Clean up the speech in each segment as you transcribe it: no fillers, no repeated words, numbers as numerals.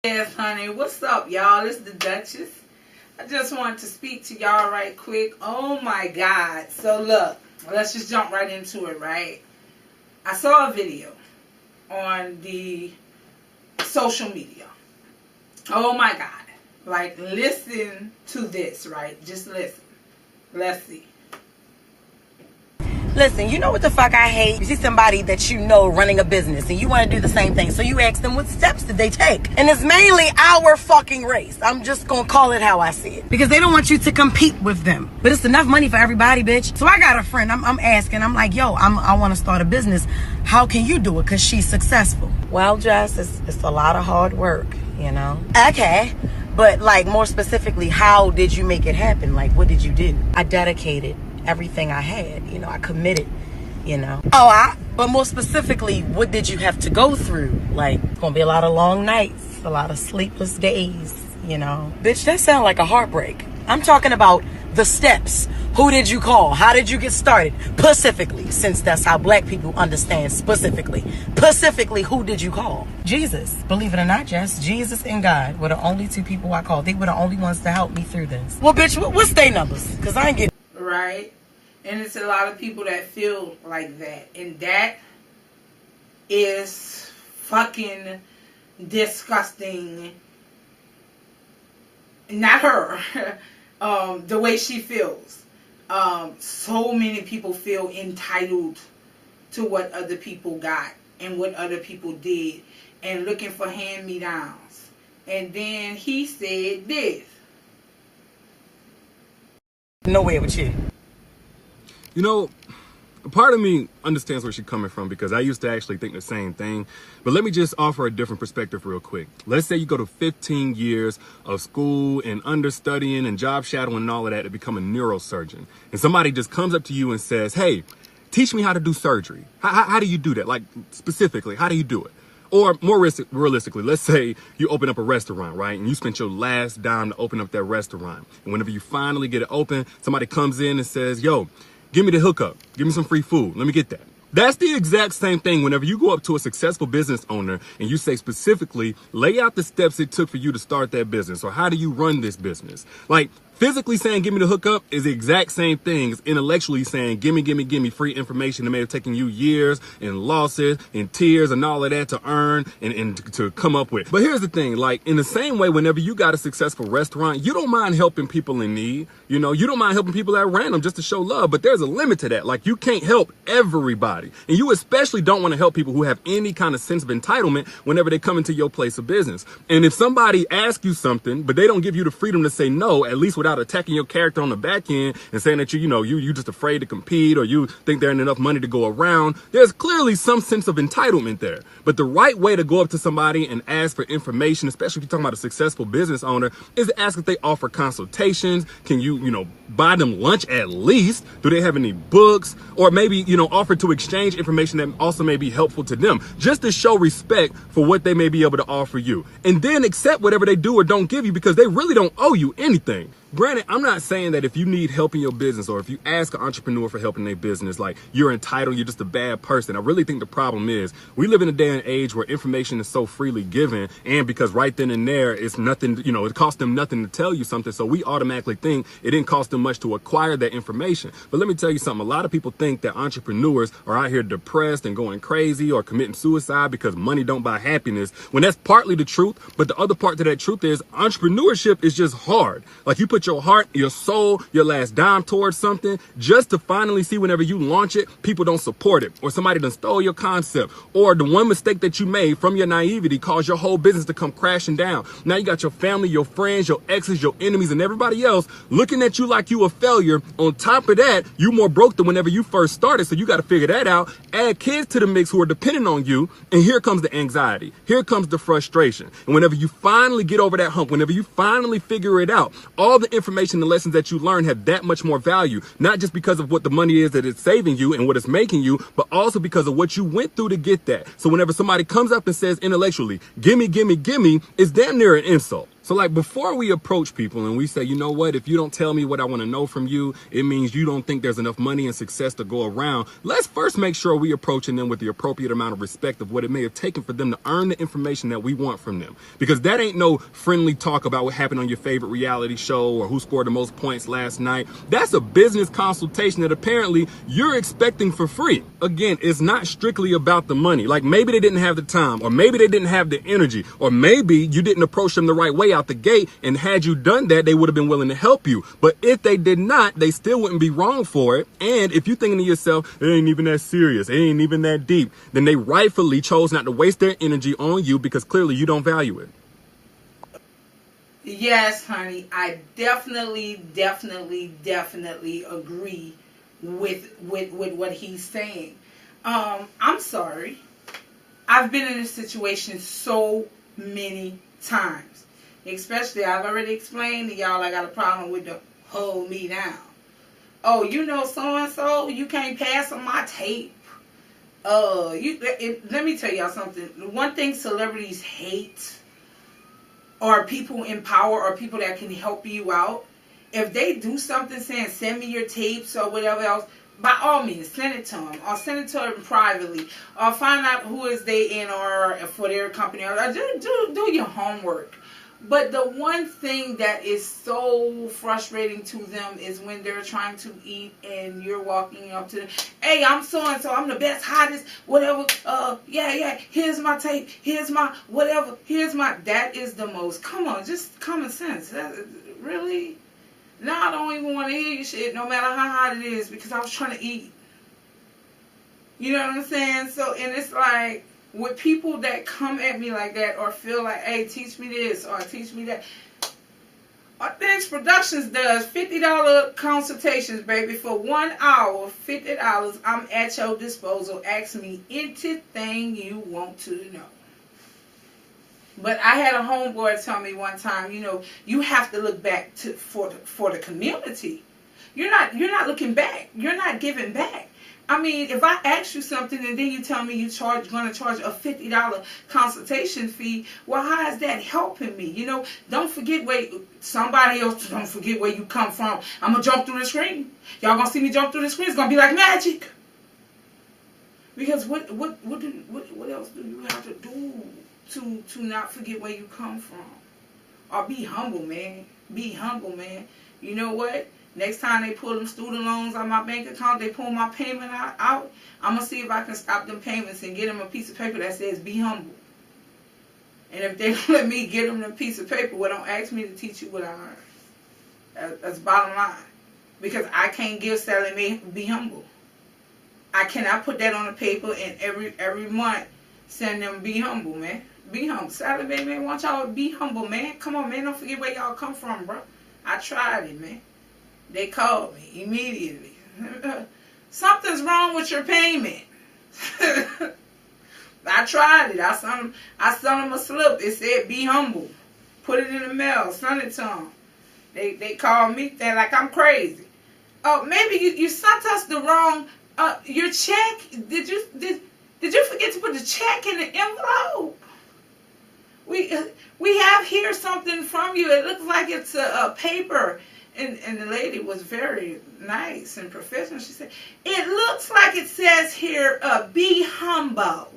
Yes, honey. What's up, y'all? It's the Duchess. I just wanted to speak to y'all right quick. Oh my God. So look, let's just jump right into it, right? I saw a video on the social media. Oh my God. Like, listen to this, right? Just listen. Let's see. Listen, you know what the fuck I hate? You see somebody that you know running a business and you want to do the same thing. So you ask them what steps did they take? And it's mainly our fucking race. I'm just going to call it how I see it. Because they don't want you to compete with them. But it's enough money for everybody, bitch. So I got a friend. I'm asking. I'm like, yo, I want to start a business. How can you do it? Because she's successful. Well, Jess, it's a lot of hard work, you know? Okay. But like more specifically, how did you make it happen? Like, what did you do? I dedicated everything I had, you know, I committed, you know. But more specifically, what did you have to go through? Like, it's gonna be a lot of long nights, a lot of sleepless days, you know. Bitch, that sounds like a heartbreak. I'm talking about the steps. Who did you call? How did you get started? Specifically, since that's how black people understand specifically. Specifically, who did you call? Jesus. Believe it or not, Jess, Jesus and God were the only two people I called. They were the only ones to help me through this. Well, bitch, what's their numbers? Because I ain't getting... Right? And it's a lot of people that feel like that. And that is fucking disgusting. Not her. The way she feels. So many people feel entitled to what other people got and what other people did. And looking for hand-me-downs. And then he said this. No way with you. You know, a part of me understands where she's coming from because I used to actually think the same thing. But let me just offer a different perspective real quick. Let's say you go to 15 years of school and understudying and job shadowing and all of that to become a neurosurgeon. And somebody just comes up to you and says, hey, teach me how to do surgery. How do you do that? Like, specifically, how do you do it? Or more realistically, let's say you open up a restaurant, right? And you spent your last dime to open up that restaurant. And whenever you finally get it open, somebody comes in and says, yo, give me the hookup. Give me some free food. Let me get that. That's the exact same thing whenever you go up to a successful business owner and you say specifically, lay out the steps it took for you to start that business, or how do you run this business? Like, physically saying, give me the hookup is the exact same thing as intellectually saying, give me free information that may have taken you years and losses and tears and all of that to earn and to come up with. But here's the thing, like in the same way, whenever you got a successful restaurant, you don't mind helping people in need. You know, you don't mind helping people at random just to show love, but there's a limit to that. Like you can't help everybody. And you especially don't want to help people who have any kind of sense of entitlement whenever they come into your place of business. And if somebody asks you something, but they don't give you the freedom to say no, at least without attacking your character on the back end and saying that you just afraid to compete or you think there ain't enough money to go around, there's clearly some sense of entitlement there. But the right way to go up to somebody and ask for information, especially if you're talking about a successful business owner, is to ask if they offer consultations. Can you buy them lunch at least? Do they have any books? Or maybe, offer to exchange information that also may be helpful to them, just to show respect for what they may be able to offer you. And then accept whatever they do or don't give you, because they really don't owe you anything. Granted, I'm not saying that if you need help in your business or if you ask an entrepreneur for help in their business, like you're entitled, you're just a bad person. I really think the problem is we live in a day and age where information is so freely given, and because right then and there it's nothing, it costs them nothing to tell you something. So we automatically think it didn't cost them much to acquire that information. But let me tell you something. A lot of people think that entrepreneurs are out here depressed and going crazy or committing suicide because money don't buy happiness, when that's partly the truth. But the other part to that truth is entrepreneurship is just hard. Like you put your heart, your soul, your last dime towards something just to finally see whenever you launch it, people don't support it, or somebody done stole your concept, or the one mistake that you made from your naivety caused your whole business to come crashing down. Now you got your family, your friends, your exes, your enemies, and everybody else looking at you like you a failure. On top of that, you more broke than whenever you first started, so you got to figure that out. Add kids to the mix who are dependent on you, and here comes the anxiety. Here comes the frustration. And whenever you finally get over that hump, whenever you finally figure it out, all the information and lessons that you learn have that much more value, not just because of what the money is that it's saving you and what it's making you, but also because of what you went through to get that. So whenever somebody comes up and says intellectually, gimme, it's damn near an insult. So like before we approach people and we say, you know what, if you don't tell me what I want to know from you, it means you don't think there's enough money and success to go around. Let's first make sure we approaching them with the appropriate amount of respect of what it may have taken for them to earn the information that we want from them. Because that ain't no friendly talk about what happened on your favorite reality show or who scored the most points last night. That's a business consultation that apparently you're expecting for free. Again, it's not strictly about the money. Like maybe they didn't have the time, or maybe they didn't have the energy, or maybe you didn't approach them the right way out the gate, and had you done that, they would have been willing to help you. But if they did not, they still wouldn't be wrong for it. And if you're thinking to yourself, it ain't even that serious, it ain't even that deep, then they rightfully chose not to waste their energy on you because clearly you don't value it. Yes, honey, I definitely agree with what he's saying. I'm sorry. I've been in this situation so many times. Especially, I've already explained to y'all I got a problem with the hold me down. Oh, you know so-and-so, you can't pass on my tape. Let me tell y'all something. The one thing celebrities hate are people in power or people that can help you out. If they do something saying, send me your tapes or whatever else, by all means, send it to them. Or send it to them privately. Or find out who is they in or for their company. Or do your homework. But the one thing that is so frustrating to them is when they're trying to eat and you're walking up to them. Hey, I'm so-and-so. I'm the best, hottest, whatever. Yeah. Here's my tape. Here's my whatever. That is the most. Come on, just common sense. Really? Now I don't even want to hear your shit no matter how hot it is because I was trying to eat. You know what I'm saying? So, and it's like, with people that come at me like that or feel like, hey, teach me this or teach me that. Authentic Productions does $50 consultations, baby. For 1 hour, $50. I'm at your disposal. Ask me anything you want to know. But I had a homeboy tell me one time, you know, you have to look back for the community. You're not looking back. You're not giving back. I mean, if I ask you something and then you tell me you're going to charge a $50 consultation fee, well, how is that helping me? You know, don't forget somebody else don't forget where you come from. I'm going to jump through the screen. Y'all going to see me jump through the screen. It's going to be like magic. Because what else do you have to do to not forget where you come from? Or be humble, man. Be humble, man. You know what? Next time they pull them student loans on my bank account, they pull my payment out, I'm going to see if I can stop them payments and get them a piece of paper that says, be humble. And if they don't let me get them a piece of paper, well, don't ask me to teach you what I learned. That's bottom line. Because I can't give Sally Mae, be humble. I cannot put that on a paper and every month send them, be humble, man. Be humble. Sally Mae, man, want y'all to be humble, man. Come on, man, don't forget where y'all come from, bro. I tried it, man. They called me immediately. Something's wrong with your payment. I tried it. I sent them a slip. It said, be humble. Put it in the mail. Send it to them. They called me. They're like, I'm crazy. Oh, maybe you sent us the wrong, your check. Did you forget to put the check in the envelope? We have here something from you. It looks like it's a paper. And the lady was very nice and professional. She said, it looks like it says here, be humble.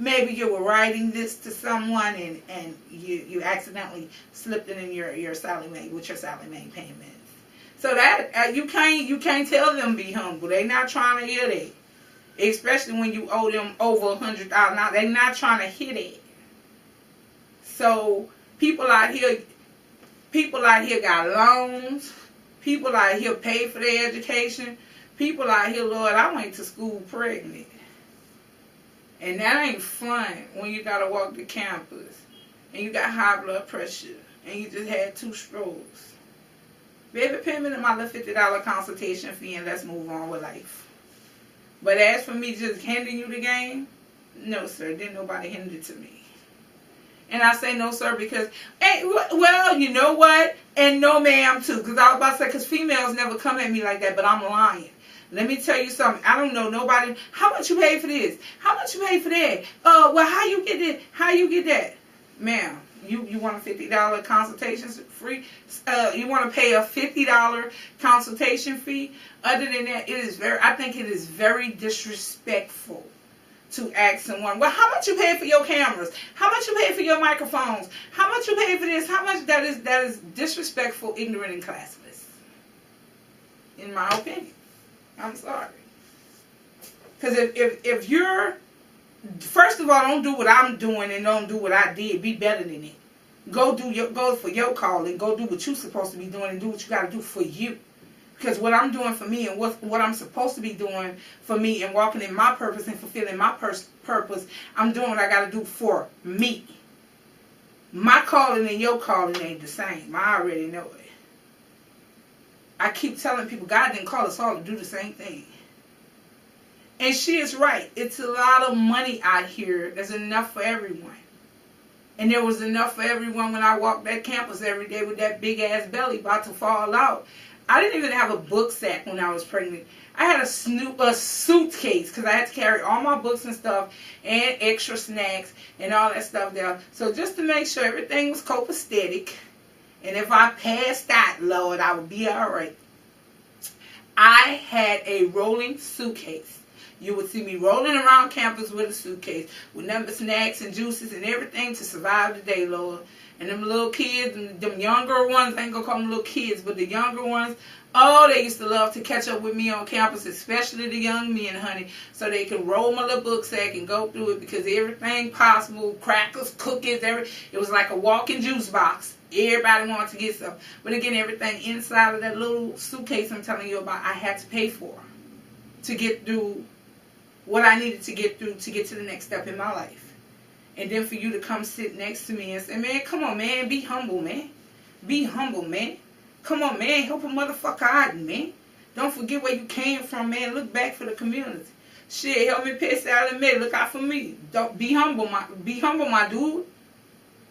Maybe you were writing this to someone and you accidentally slipped it in your Sally Mae with your Sally Mae payments. So that you can't tell them be humble. They're not trying to hear that. Especially when you owe them over $100. Now they're not trying to hear that. So people out here got loans. People out here pay for their education. People out here, Lord, I went to school pregnant. And that ain't fun when you got to walk the campus. And you got high blood pressure. And you just had 2 strokes. Baby, pay me my little $50 consultation fee and let's move on with life. But as for me just handing you the game, no, sir. Didn't nobody hand it to me. And I say no, sir, because, hey, well, you know what? And no, ma'am, too. Because I was about to say, because females never come at me like that, but I'm lying. Let me tell you something. I don't know nobody. How much you pay for this? How much you pay for that? Well, how you get this? How you get that? Ma'am, you want a $50 consultation free? You want to pay a $50 consultation fee? Other than that, I think it is very disrespectful to ask someone, well, how much you pay for your cameras? How much you pay for your microphones? How much you pay for this? How much? That is disrespectful, ignorant, and classless. In my opinion. I'm sorry. Because if you're, first of all, don't do what I'm doing and don't do what I did. Be better than it. Go for your calling. Go do what you're supposed to be doing and do what you got to do for you. Because what I'm doing for me and what I'm supposed to be doing for me and walking in my purpose and fulfilling my purpose, I'm doing what I got to do for me. My calling and your calling ain't the same. I already know it. I keep telling people God didn't call us all to do the same thing. And she is right. It's a lot of money out here. There's enough for everyone. And there was enough for everyone when I walked that campus every day with that big ass belly about to fall out. I didn't even have a book sack when I was pregnant. I had a suitcase because I had to carry all my books and stuff and extra snacks and all that stuff there. So just to make sure everything was copacetic, and if I passed out, Lord, I would be all right. I had a rolling suitcase. You would see me rolling around campus with a suitcase with nothing but snacks and juices and everything to survive the day, Lord. And them little kids, them younger ones, I ain't gonna call them little kids, but the younger ones, oh, they used to love to catch up with me on campus, especially the young men, honey, so they can roll my little book sack and go through it because everything possible, crackers, cookies, it was like a walking juice box. Everybody wanted to get some. But again, everything inside of that little suitcase I'm telling you about, I had to pay for to get through what I needed to get through to get to the next step in my life. And then for you to come sit next to me and say, man, come on, man, be humble, man. Be humble, man. Come on, man, help a motherfucker out, man. Don't forget where you came from, man. Look back for the community. Shit, help me pay salary, man. Look out for me. Don't be humble, my dude.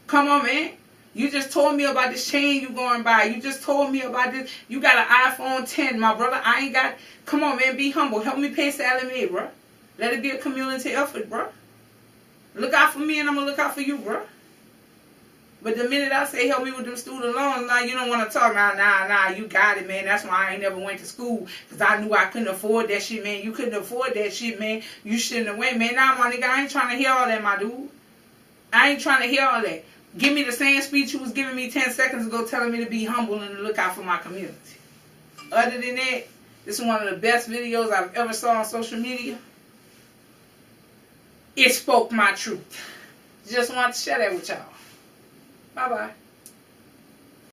Come on, man. You just told me about this chain you going by. You just told me about this. You got an iPhone 10, my brother. I ain't got. Come on, man, be humble. Help me pay salary, bro. Let it be a community effort, bro. Look out for me and I'm going to look out for you, bro. But the minute I say help me with them student loans, now you don't want to talk. Nah, you got it, man. That's why I ain't never went to school. Because I knew I couldn't afford that shit, man. You couldn't afford that shit, man. You shouldn't have went, man. Nah, my nigga, I ain't trying to hear all that, my dude. I ain't trying to hear all that. Give me the same speech you was giving me 10 seconds ago telling me to be humble and to look out for my community. Other than that, this is one of the best videos I've ever saw on social media. It spoke my truth. Just wanted to share that with y'all. Bye-bye.